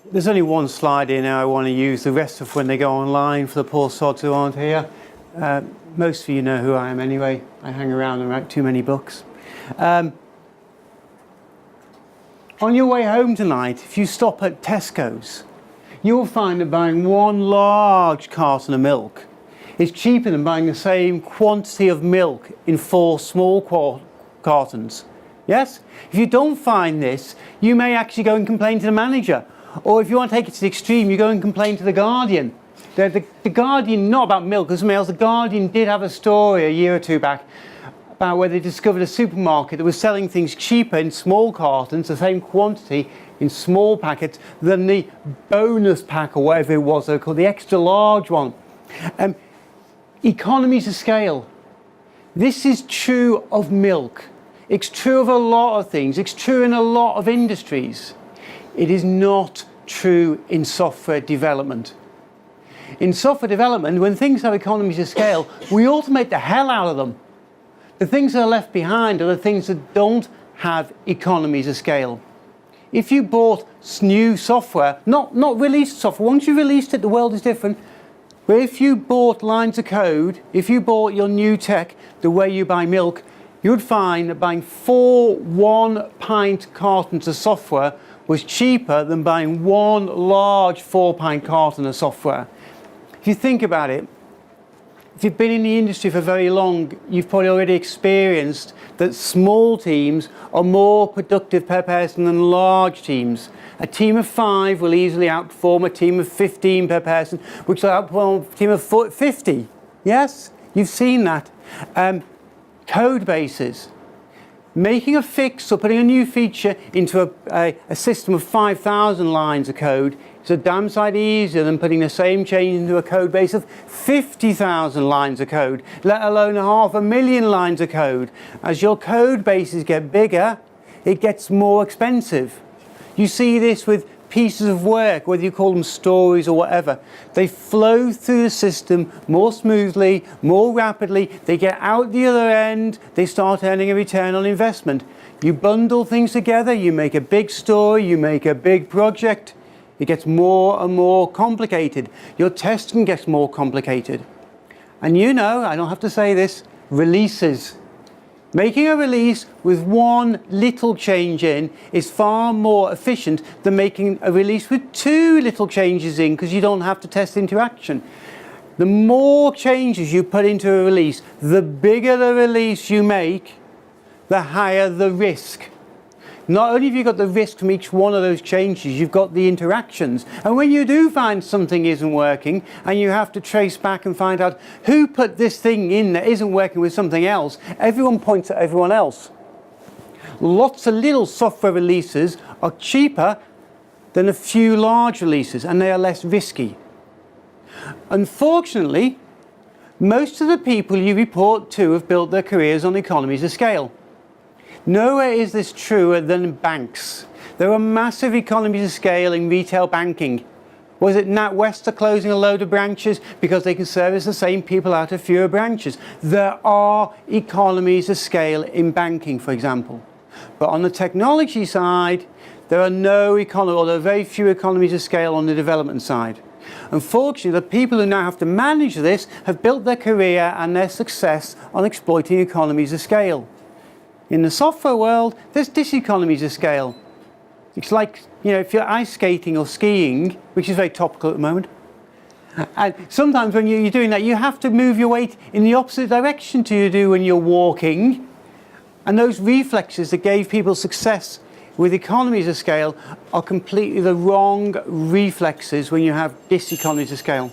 There's only one slide here now I want to use. The rest of when they go online for the poor sods who aren't here. Most of you know who I am anyway. I hang around and write too many books. On your way home tonight, if you stop at Tesco's, you'll find that buying one large carton of milk is cheaper than buying the same quantity of milk in 4 small cartons. Yes? If you don't find this, you may actually go and complain to the manager. Or if you want to take it to the extreme, you go and complain to the Guardian. The Guardian, not about milk or something else, the Guardian did have a story a year or two back about where they discovered a supermarket that was selling things cheaper in small cartons, the same quantity in small packets, than the bonus pack or whatever it was, they called the extra large one. Economies of scale. This is true of milk. It's true of a lot of things. It's true in a lot of industries. It is not true in software development. In software development, when things have economies of scale, we automate the hell out of them. The things that are left behind are the things that don't have economies of scale. If you bought new software, not released software, once you released it, the world is different. But if you bought lines of code, if you bought your new tech the way you buy milk, you would find that buying 4 1-pint cartons of software was cheaper than buying 1 large 4-pint carton of software. If you think about it, if you've been in the industry for very long, you've probably already experienced that small teams are more productive per person than large teams. A team of 5 will easily outperform a team of 15 per person, which will outperform a team of 50. Yes, you've seen that. Code bases. Making a fix or putting a new feature into a system of 5,000 lines of code is a damn sight easier than putting the same change into a code base of 50,000 lines of code, let alone 500,000 lines of code. As your code bases get bigger, it gets more expensive. You see this with pieces of work, whether you call them stories or whatever. They flow through the system more smoothly, more rapidly. They get out the other end. They start earning a return on investment. You bundle things together. You make a big story. You make a big project. It gets more and more complicated. Your testing gets more complicated. And you know, I don't have to say this, releases. Making a release with one little change in is far more efficient than making a release with 2 little changes in, because you don't have to test interaction. The more changes you put into a release, the bigger the release you make, the higher the risk. Not only have you got the risk from each one of those changes, you've got the interactions. And when you do find something isn't working, and you have to trace back and find out who put this thing in that isn't working with something else, everyone points at everyone else. Lots of little software releases are cheaper than a few large releases, and they are less risky. Unfortunately, most of the people you report to have built their careers on economies of scale. Nowhere is this truer than in banks. There are massive economies of scale in retail banking. Was it NatWest are closing a load of branches because they can service the same people out of fewer branches? There are economies of scale in banking, for example. But on the technology side, there are there are very few economies of scale on the development side. Unfortunately, the people who now have to manage this have built their career and their success on exploiting economies of scale. In the software world, there's dis-economies of scale. It's like, you know, if you're ice skating or skiing, which is very topical at the moment, and sometimes when you're doing that, you have to move your weight in the opposite direction to you do when you're walking. And those reflexes that gave people success with economies of scale are completely the wrong reflexes when you have dis-economies of scale.